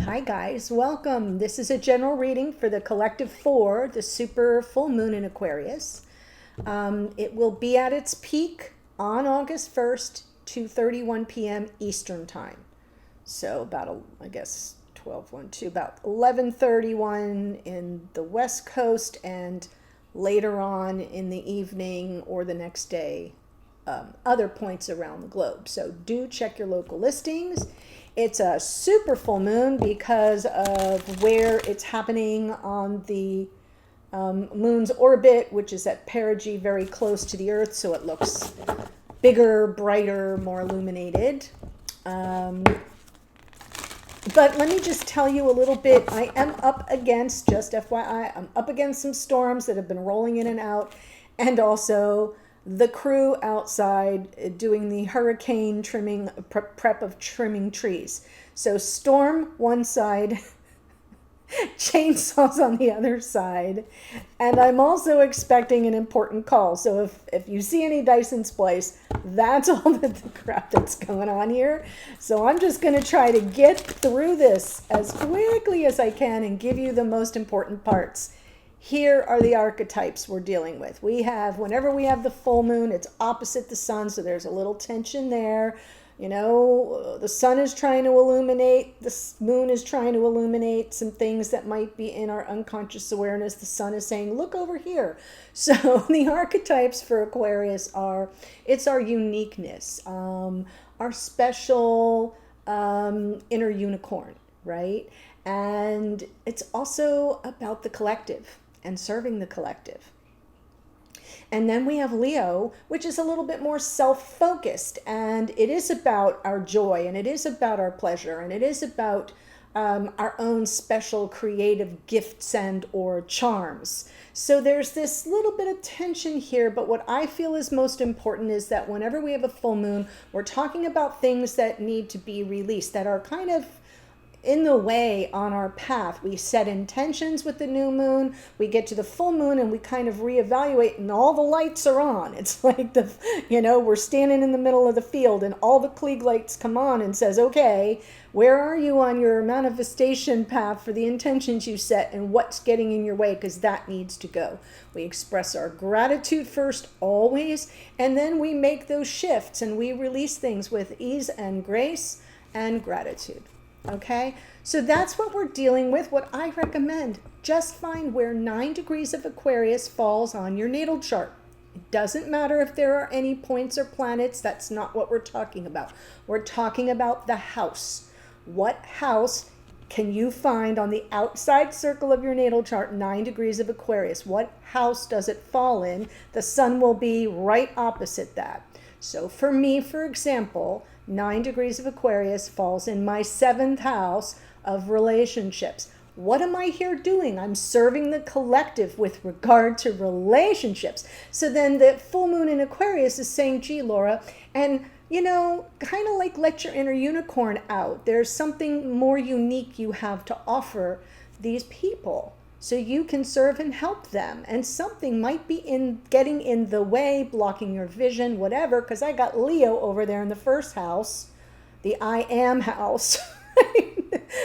Hi guys, welcome. This is a general reading for the collective for the super full moon in Aquarius. It will be at its peak on August 1st, 2:31 p.m. Eastern time. So about, I guess, 12:12, about 11:31 in the West Coast and later on in the evening or the next day, other points around the globe. So do check your local listings. It's a super full moon because of where it's happening on the moon's orbit, which is at perigee, very close to the Earth, so it looks bigger, brighter, more illuminated. But let me just tell you a little bit. I am up against, just FYI, I'm up against some storms that have been rolling in and out, and also the crew outside doing the hurricane trimming, prep of trimming trees. So storm one side, chainsaws on the other side, and I'm also expecting an important call. So if you see any Dyson splice, that's all the crap that's going on here. So I'm just going to try to get through this as quickly as I can and give you the most important parts. Here are the archetypes we're dealing with. We have, whenever we have the full moon, it's opposite the sun, so there's a little tension there. You know, the sun is trying to illuminate, the moon is trying to illuminate some things that might be in our unconscious awareness. The sun is saying, look over here. So the archetypes for Aquarius are, it's our uniqueness, our special inner unicorn, right? And it's also about the collective and serving the collective. And then we have Leo, which is a little bit more self-focused, and it is about our joy, and it is about our pleasure, and it is about our own special creative gifts and or charms. So there's this little bit of tension here, but what I feel is most important is that whenever we have a full moon, we're talking about things that need to be released, that are kind of in the way on our path. We set intentions with the new moon, we get to the full moon, and we kind of reevaluate, and all the lights are on. It's like we're standing in the middle of the field and all the Klieg lights come on and says, okay, where are you on your manifestation path for the intentions you set, and what's getting in your way, because that needs to go. We express our gratitude first, always, and then we make those shifts and we release things with ease and grace and gratitude. Okay, so that's what we're dealing with. What I recommend, just find where 9 degrees of Aquarius falls on your natal chart. It doesn't matter if there are any points or planets. That's not what we're talking about. We're talking about the house. What house can you find on the outside circle of your natal chart, 9 degrees of Aquarius? What house does it fall in? The sun will be right opposite that. So for me, for example, 9 degrees of Aquarius falls in my 7th house of relationships. What am I here doing? I'm serving the collective with regard to relationships. So then the full moon in Aquarius is saying, gee, Laura, and kind of like let your inner unicorn out. There's something more unique you have to offer these people, so you can serve and help them. And something might be getting in the way, blocking your vision, whatever, because I got Leo over there in the first house, the I am house,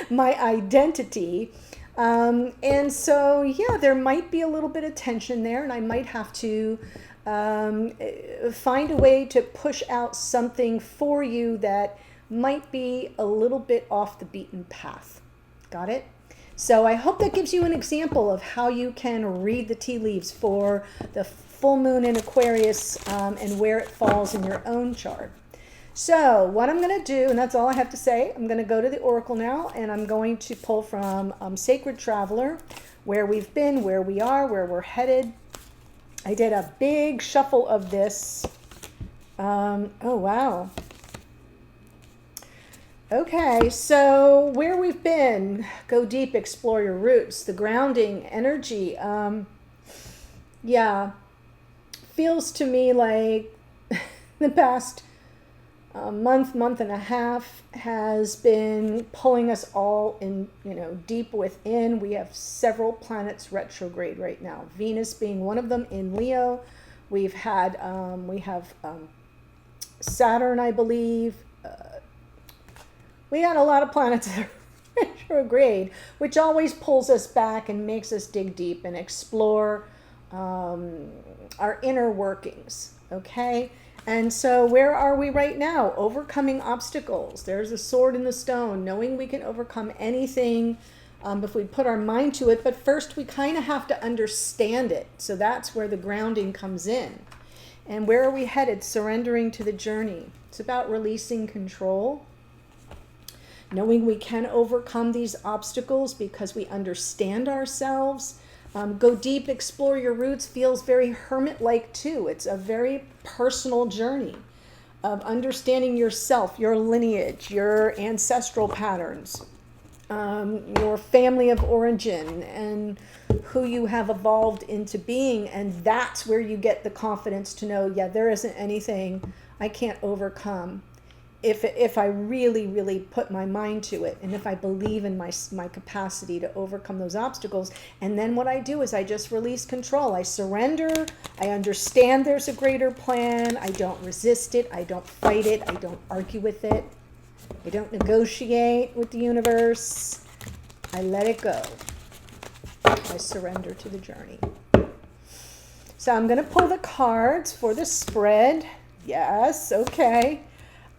my identity. And so, yeah, there might be a little bit of tension there, and I might have to find a way to push out something for you that might be a little bit off the beaten path. Got it? So I hope that gives you an example of how you can read the tea leaves for the full moon in Aquarius and where it falls in your own chart. So what I'm going to do, and that's all I have to say, I'm going to go to the Oracle now, and I'm going to pull from Sacred Traveler, where we've been, where we are, where we're headed. I did a big shuffle of this. Oh, wow. Okay, so where we've been, go deep, explore your roots, the grounding energy. Yeah, feels to me like the past month and a half has been pulling us all in, deep within. We have several planets retrograde right now, Venus being one of them in Leo. We have Saturn, I believe. We got a lot of planets retrograde, which always pulls us back and makes us dig deep and explore our inner workings. Okay. And so where are we right now? Overcoming obstacles. There's a sword in the stone, knowing we can overcome anything if we put our mind to it. But first we kind of have to understand it. So that's where the grounding comes in. And where are we headed? Surrendering to the journey. It's about releasing control. Knowing we can overcome these obstacles because we understand ourselves. Go deep, explore your roots feels very hermit-like too. It's a very personal journey of understanding yourself, your lineage, your ancestral patterns, your family of origin, and who you have evolved into being. And that's where you get the confidence to know, yeah, there isn't anything I can't overcome if I really, really put my mind to it, and if I believe in my capacity to overcome those obstacles. And then what I do is I just release control. I surrender. I understand there's a greater plan. I don't resist it. I don't fight it. I don't argue with it. I don't negotiate with the universe. I let it go. I surrender to the journey. So I'm going to pull the cards for the spread. Yes, okay.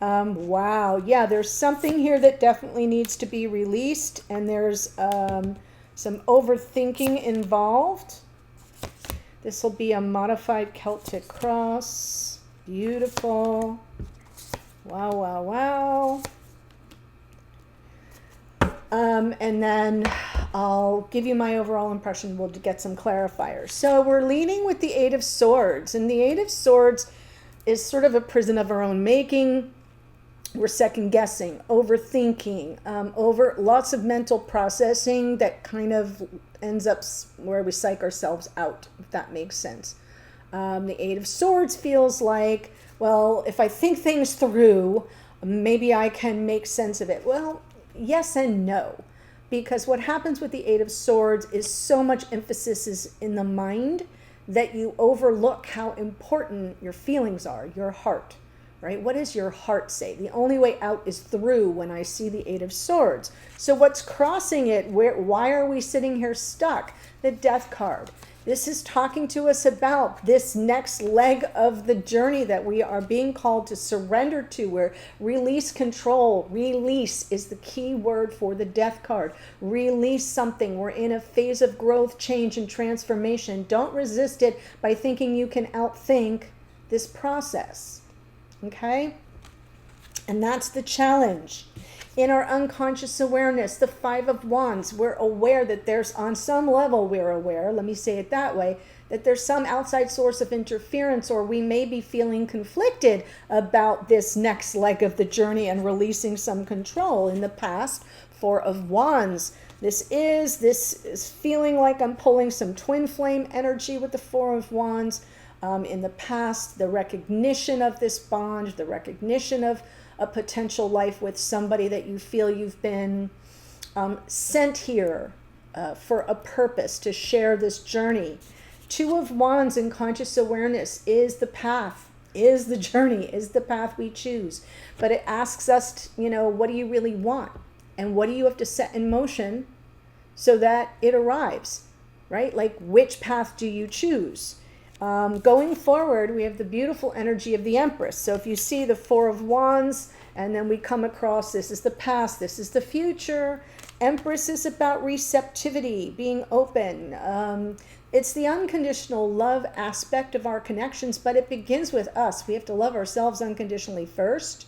Wow, yeah, there's something here that definitely needs to be released, and there's some overthinking involved. This will be a modified Celtic cross. Beautiful. Wow, wow, wow. And then I'll give you my overall impression. We'll get some clarifiers. So we're leading with the Eight of Swords, and the Eight of Swords is sort of a prison of our own making. We're second guessing, overthinking, over lots of mental processing that kind of ends up where we psych ourselves out, if that makes sense. The Eight of Swords feels like, well, if I think things through, maybe I can make sense of it. Well, yes and no, because what happens with the Eight of Swords is so much emphasis is in the mind that you overlook how important your feelings are, your heart. Right? What does your heart say? The only way out is through when I see the Eight of Swords. So what's crossing it? Why are we sitting here stuck? The Death card. This is talking to us about this next leg of the journey that we are being called to surrender to, where release control. Release is the key word for the Death card. Release something. We're in a phase of growth, change, and transformation. Don't resist it by thinking you can outthink this process. Okay? And that's the challenge. In our unconscious awareness, the Five of Wands, we're aware that there's, on some level we're aware, let me say it that way, that there's some outside source of interference, or we may be feeling conflicted about this next leg of the journey and releasing some control. In the past, Four of Wands. This is feeling like I'm pulling some twin flame energy with the Four of Wands. In the past, the recognition of this bond, the recognition of a potential life with somebody that you feel you've been sent here for a purpose to share this journey. Two of Wands in conscious awareness is the path, is the journey, is the path we choose. But it asks us, what do you really want? And what do you have to set in motion so that it arrives, right? Like, which path do you choose? Going forward, we have the beautiful energy of the Empress. So if you see the Four of Wands, and then we come across, this is the past, this is the future. Empress is about receptivity, being open. It's the unconditional love aspect of our connections, but it begins with us. We have to love ourselves unconditionally first,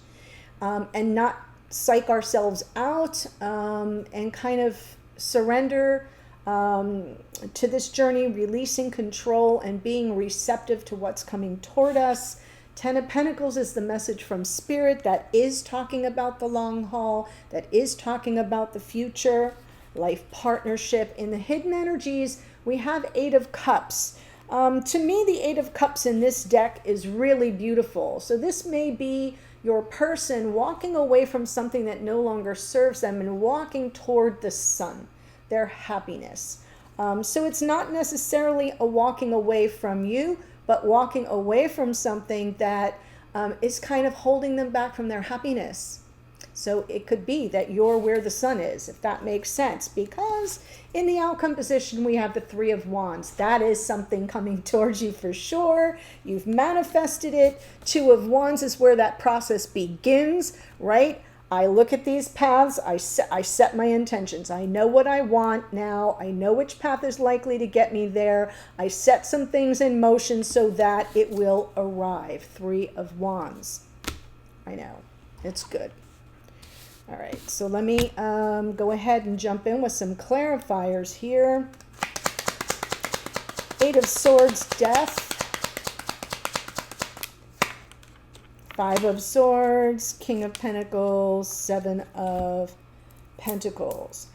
and not psych ourselves out, and kind of surrender to this journey, releasing control and being receptive to what's coming toward us. Ten of Pentacles is the message from Spirit that is talking about the long haul, that is talking about the future, life partnership. In the hidden energies, we have Eight of Cups. To me, the Eight of Cups in this deck is really beautiful. So this may be your person walking away from something that no longer serves them and walking toward the sun, their happiness. So it's not necessarily a walking away from you, but walking away from something that is kind of holding them back from their happiness. So it could be that you're where the sun is, if that makes sense, because in the outcome position, we have the Three of Wands. That is something coming towards you for sure. You've manifested it. Two of Wands is where that process begins, right? I look at these paths, I set my intentions. I know what I want now. I know which path is likely to get me there. I set some things in motion so that it will arrive. Three of Wands. I know, it's good. All right, so let me go ahead and jump in with some clarifiers here. Eight of Swords, Death. Five of Swords, King of Pentacles, Seven of Pentacles.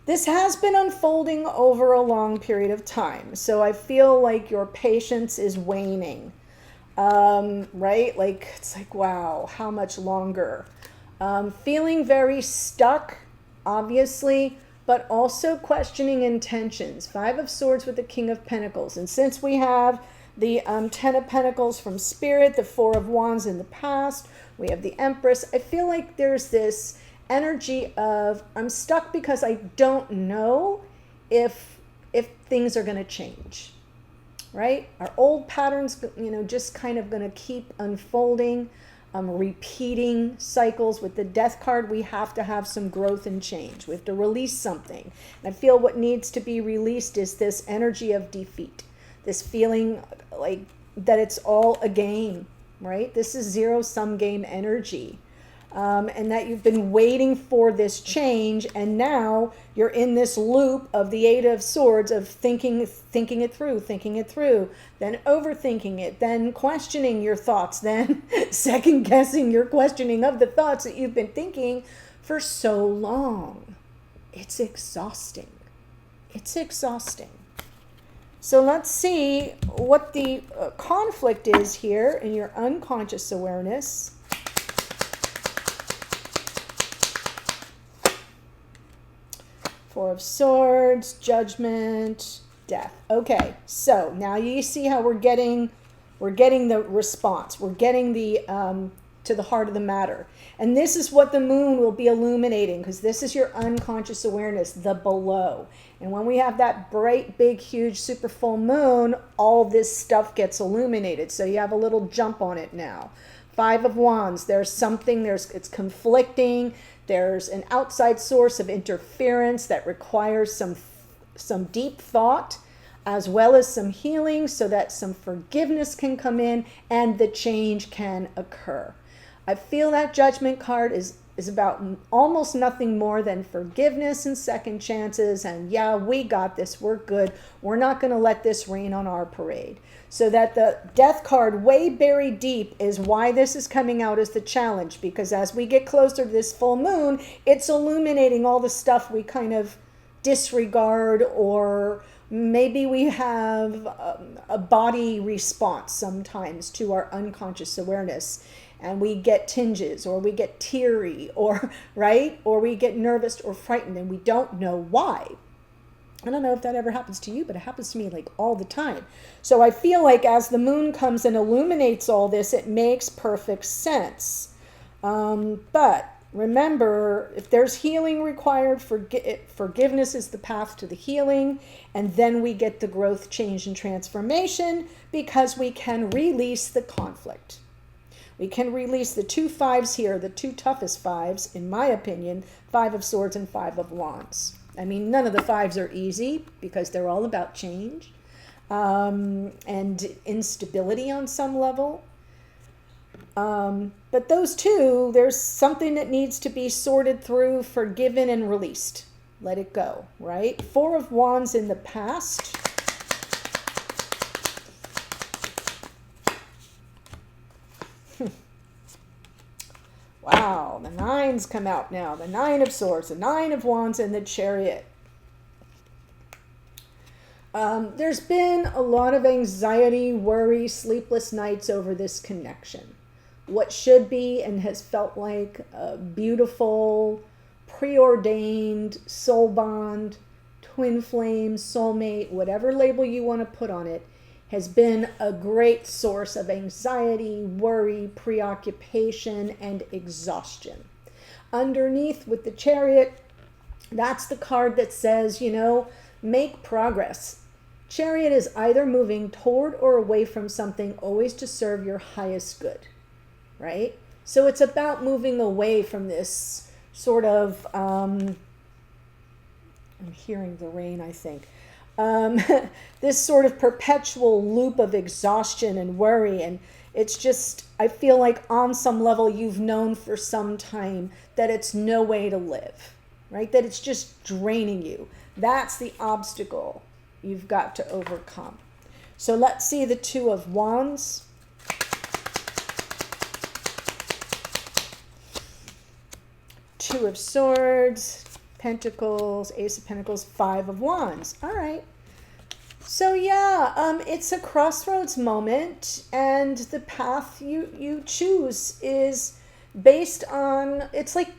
This has been unfolding over a long period of time, so I feel like your patience is waning, right? Like, it's like, wow, how much longer? Feeling very stuck, obviously, but also questioning intentions. Five of Swords with the King of Pentacles. And since we have the Ten of Pentacles from Spirit, the Four of Wands in the past, we have the Empress, I feel like there's this energy of I'm stuck because I don't know if things are going to change, right? Our old patterns, just kind of going to keep unfolding. Repeating cycles. With the Death card, we have to have some growth and change. We have to release something. And I feel what needs to be released is this energy of defeat, this feeling like that it's all a game, right? This is zero-sum game energy. And that you've been waiting for this change, and now you're in this loop of the Eight of Swords of thinking it through, then overthinking it, then questioning your thoughts, then second guessing your questioning of the thoughts that you've been thinking for so long. It's exhausting. It's exhausting. So let's see what the conflict is here in your unconscious awareness. Four of Swords, Judgment, Death. Okay, so now you see how we're getting the response. We're getting the to the heart of the matter. And this is what the moon will be illuminating, because this is your unconscious awareness, the below. And when we have that bright, big, huge, super full moon, all this stuff gets illuminated. So you have a little jump on it now. Five of Wands, it's conflicting. There's an outside source of interference that requires some deep thought, as well as some healing, so that some forgiveness can come in and the change can occur. I feel that Judgment card is about almost nothing more than forgiveness and second chances, and yeah, we got this, we're good, we're not going to let this rain on our parade. So that the Death card, way buried deep, is why this is coming out as the challenge, because as we get closer to this full moon, it's illuminating all the stuff we kind of disregard, or maybe we have a body response sometimes to our unconscious awareness, and we get tinges, or we get teary, or right, or we get nervous or frightened, and we don't know why. I don't know if that ever happens to you, but it happens to me like all the time. So I feel like as the moon comes and illuminates all this, it makes perfect sense. But remember, if there's healing required, forgiveness is the path to the healing. And then we get the growth, change, and transformation, because we can release the conflict. We can release the two fives here, the two toughest fives, in my opinion, Five of Swords and Five of Wands. I mean, none of the fives are easy, because they're all about change and instability on some level. But those two, there's something that needs to be sorted through, forgiven, and released. Let it go, right? Four of Wands in the past. Wow, the nines come out now. The Nine of Swords, the Nine of Wands, and the Chariot. There's been a lot of anxiety, worry, sleepless nights over this connection. What should be and has felt like a beautiful, preordained soul bond, twin flame, soulmate, whatever label you want to put on it, has been a great source of anxiety, worry, preoccupation, and exhaustion. Underneath with the Chariot, that's the card that says, make progress. Chariot is either moving toward or away from something, always to serve your highest good, right? So it's about moving away from this sort of, I'm hearing the rain, I think, this sort of perpetual loop of exhaustion and worry. And it's just, I feel like on some level you've known for some time that it's no way to live, right? That it's just draining you. That's the obstacle you've got to overcome. So let's see the Two of Wands. Two of Swords, Pentacles, Ace of Pentacles, Five of Wands. All right. So yeah, it's a crossroads moment, and the path you choose is based on, it's like,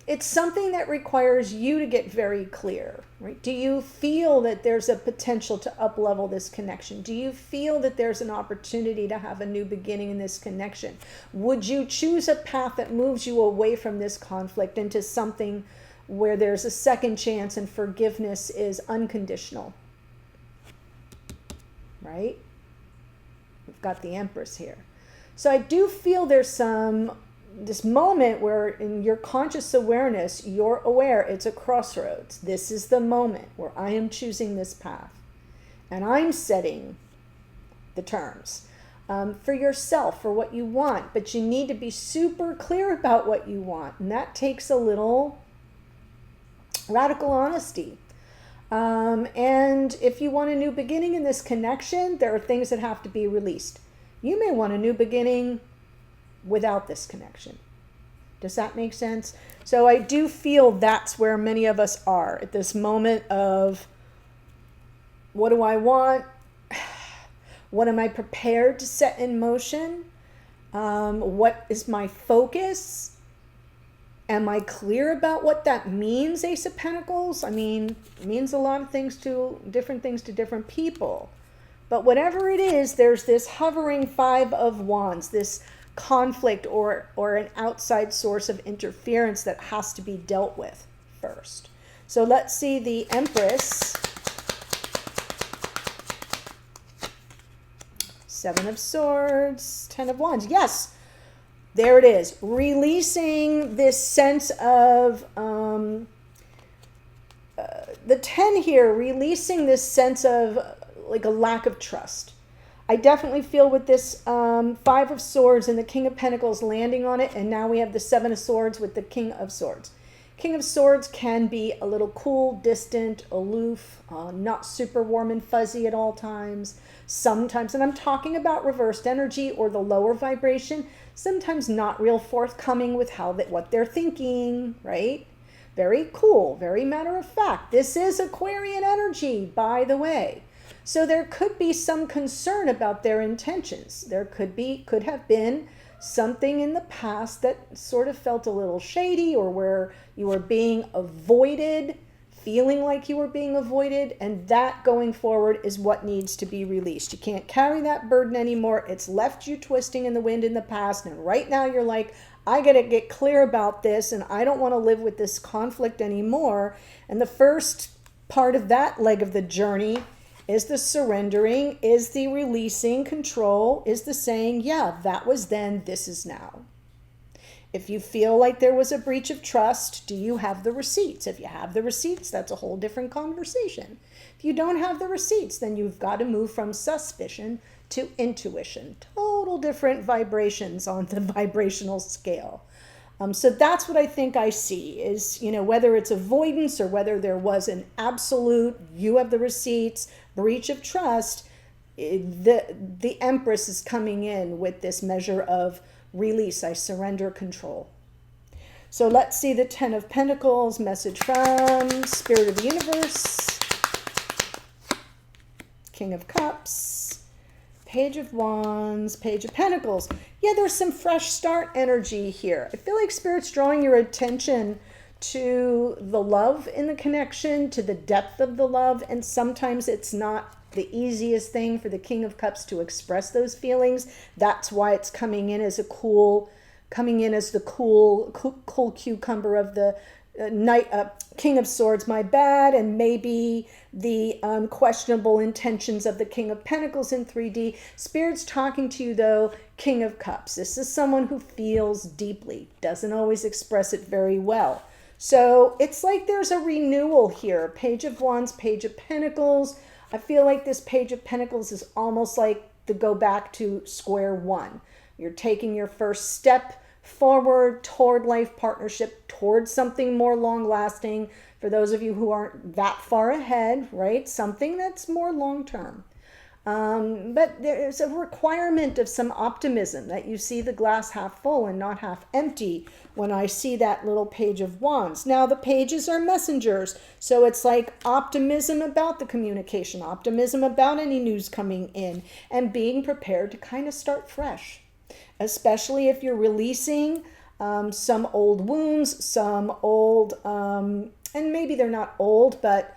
it's something that requires you to get very clear, right? Do you feel that there's a potential to up-level this connection? Do you feel that there's an opportunity to have a new beginning in this connection? Would you choose a path that moves you away from this conflict into something where there's a second chance and forgiveness is unconditional, right? We've got the Empress here. So I do feel there's this moment where in your conscious awareness, you're aware it's a crossroads. This is the moment where I am choosing this path and I'm setting the terms for yourself, for what you want, but you need to be super clear about what you want. And that takes a little radical honesty. And if you want a new beginning in this connection, there are things that have to be released. You may want a new beginning without this connection. Does that make sense? So I do feel that's where many of us are at this moment of, what do I want? What am I prepared to set in motion? What is my focus? Am I clear about what that means, Ace of Pentacles? I mean, it means a lot of things to different people. But whatever it is, there's this hovering Five of Wands, this conflict or an outside source of interference that has to be dealt with first. So let's see the Empress. Seven of Swords, Ten of Wands. Yes, there it is. Releasing this sense of, the 10 here, releasing this sense of like a lack of trust. I definitely feel with this Five of Swords and the King of Pentacles landing on it, and now we have the Seven of Swords with the King of Swords. King of Swords can be a little cool, distant, aloof, not super warm and fuzzy at all times. Sometimes, and I'm talking about reversed energy or the lower vibration, sometimes not real forthcoming with what they're thinking, right? Very cool, very matter of fact. This is Aquarian energy, by the way. So there could be some concern about their intentions. There could have been something in the past that sort of felt a little shady, or where you were being avoided, feeling like you were being avoided, and that going forward is what needs to be released. You can't carry that burden anymore. It's left you twisting in the wind in the past, and right now you're like, I gotta get clear about this, and I don't want to live with this conflict anymore. And the first part of that leg of the journey is the surrendering, is the releasing control, is the saying, yeah, that was then, this is now. If you feel like there was a breach of trust, do you have the receipts? If you have the receipts, that's a whole different conversation. If you don't have the receipts, then you've got to move from suspicion to intuition. Total different vibrations on the vibrational scale. So that's what I think I see is, whether it's avoidance or whether there was an absolute, you have the receipts, breach of trust, the Empress is coming in with this measure of release. I surrender control. So let's see the Ten of Pentacles, message from Spirit of the Universe, King of Cups, Page of Wands, Page of Pentacles. Yeah, there's some fresh start energy here. I feel like Spirit's drawing your attention to the love in the connection, to the depth of the love, and sometimes it's not the easiest thing for the King of Cups to express those feelings. That's why it's coming in as a cool coming in as the cool cucumber of the King of Swords, my bad, and maybe the questionable intentions of the King of Pentacles in 3D. Spirit's talking to you, though, King of Cups. This is someone who feels deeply, doesn't always express it very well. So it's like there's a renewal here. Page of Wands, Page of Pentacles. I feel like this Page of Pentacles is almost like the go back to square one. You're taking your first step forward toward life partnership, towards something more long lasting. For those of you who aren't that far ahead, right? Something that's more long term. But there's a requirement of some optimism, that you see the glass half full and not half empty when I see that little Page of Wands. Now the pages are messengers, so it's like optimism about the communication, optimism about any news coming in, and being prepared to kind of start fresh. Especially if you're releasing some old wounds, some old, and maybe they're not old, but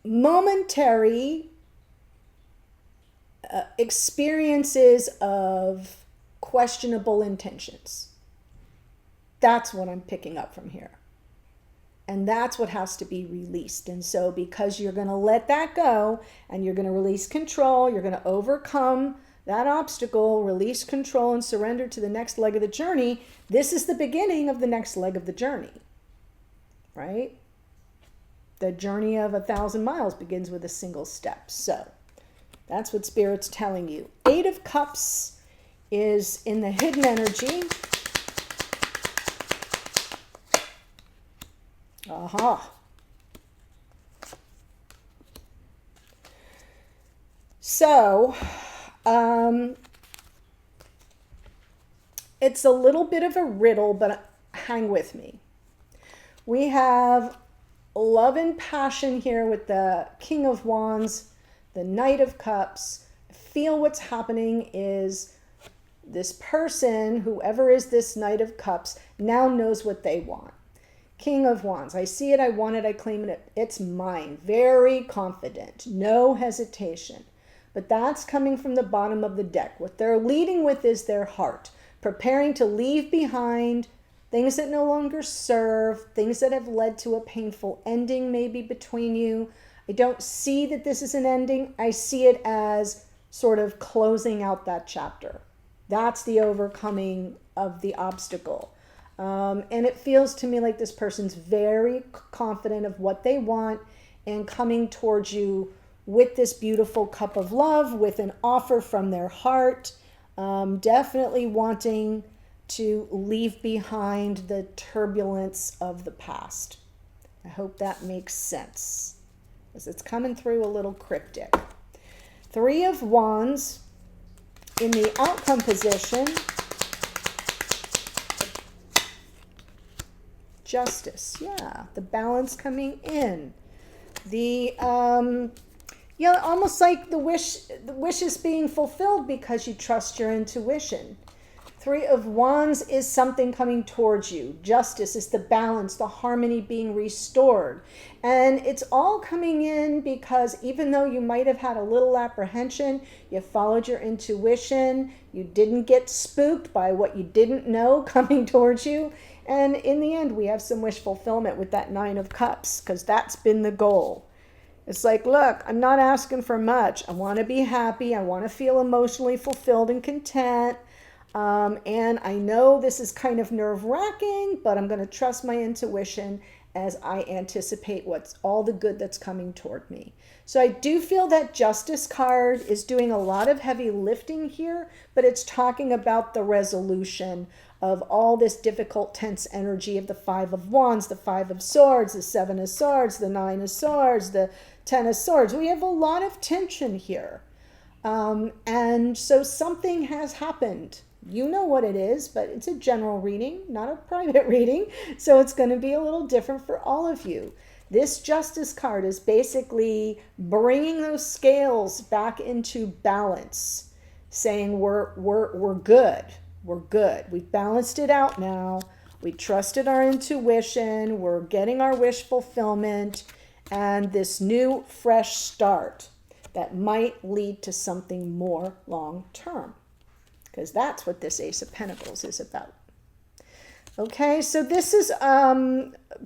momentary experiences of questionable intentions. That's what I'm picking up from here. And that's what has to be released. And so because you're going to let that go and you're going to release control, you're going to overcome that obstacle, release control, and surrender to the next leg of the journey, this is the beginning of the next leg of the journey, right? The journey of 1,000 miles begins with a single step. So that's what Spirit's telling you. 8 of Cups is in the hidden energy. Aha. So, it's a little bit of a riddle, but hang with me. We have love and passion here with the King of Wands, the Knight of Cups. I feel what's happening is this person, whoever is this Knight of Cups, now knows what they want. King of Wands, I see it, I want it, I claim it, it's mine. Very confident, no hesitation. But that's coming from the bottom of the deck. What they're leading with is their heart, preparing to leave behind things that no longer serve, things that have led to a painful ending maybe between you. I don't see that this is an ending. I see it as sort of closing out that chapter. That's the overcoming of the obstacle. And it feels to me like this person's very confident of what they want and coming towards you with this beautiful cup of love, with an offer from their heart, definitely wanting to leave behind the turbulence of the past. I hope that makes sense, as it's coming through a little cryptic. 3 of Wands in the outcome position. Justice, yeah, the balance coming in. The yeah, almost like the wish is being fulfilled because you trust your intuition. 3 of Wands is something coming towards you. Justice is the balance, the harmony being restored. And it's all coming in because even though you might have had a little apprehension, you followed your intuition, you didn't get spooked by what you didn't know coming towards you. And in the end, we have some wish fulfillment with that 9 of Cups, because that's been the goal. It's like, look, I'm not asking for much. I want to be happy. I want to feel emotionally fulfilled and content. And I know this is kind of nerve-wracking, but I'm going to trust my intuition as I anticipate what's all the good that's coming toward me. So I do feel that Justice card is doing a lot of heavy lifting here, but it's talking about the resolution of all this difficult, tense energy of the 5 of Wands, the 5 of Swords, the 7 of Swords, the 9 of Swords, the 10 of Swords. We have a lot of tension here. And so something has happened. You know what it is, but it's a general reading, not a private reading. So it's going to be a little different for all of you. This Justice card is basically bringing those scales back into balance, saying we're good. We're good. We've balanced it out now. We trusted our intuition. We're getting our wish fulfillment and this new fresh start that might lead to something more long term. because that's what this Ace of Pentacles is about. Okay, so this is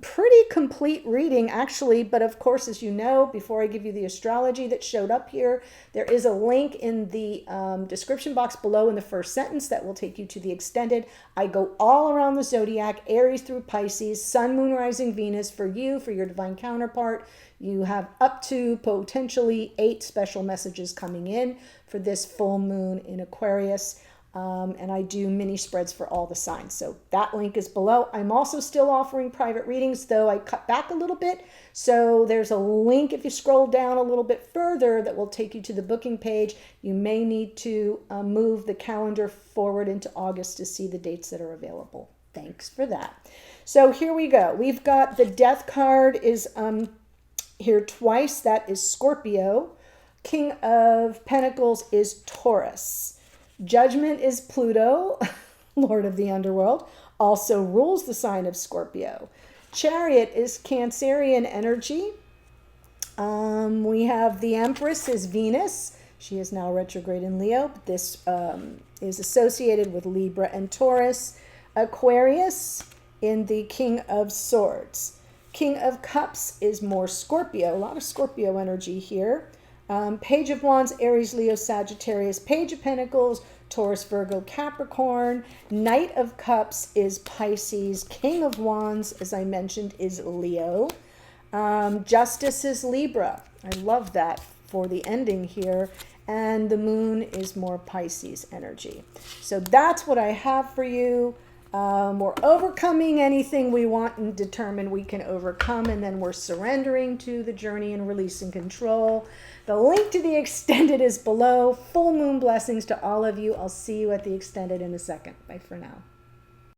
pretty complete reading, actually, but of course, as you know, before I give you the astrology that showed up here, there is a link in the description box below in the first sentence that will take you to the extended. I go all around the zodiac, Aries through Pisces, Sun, Moon, Rising, Venus for you, for your divine counterpart. You have up to potentially 8 special messages coming in for this full moon in Aquarius. And I do mini spreads for all the signs. So that link is below. I'm also still offering private readings, though I cut back a little bit. So there's a link if you scroll down a little bit further that will take you to the booking page. You may need to move the calendar forward into August to see the dates that are available. Thanks for that. So here we go. We've got the Death card is here twice. That is Scorpio. King of Pentacles is Taurus. Judgment is Pluto, Lord of the Underworld, also rules the sign of Scorpio. Chariot is Cancerian energy. We have the Empress is Venus. She is now retrograde in Leo. But this is associated with Libra and Taurus. Aquarius in the King of Swords. King of Cups is more Scorpio. A lot of Scorpio energy here. Page of Wands, Aries, Leo, Sagittarius. Page of Pentacles, Taurus, Virgo, Capricorn. Knight of Cups is Pisces. King of Wands, as I mentioned, is Leo. Justice is Libra. I love that for the ending here. And the moon is more Pisces energy. So that's what I have for you. We're overcoming anything we want and determine we can overcome, and then we're surrendering to the journey and releasing control. The link to the extended is below. Full moon blessings to all of you. I'll see you at the extended in a second. Bye for now.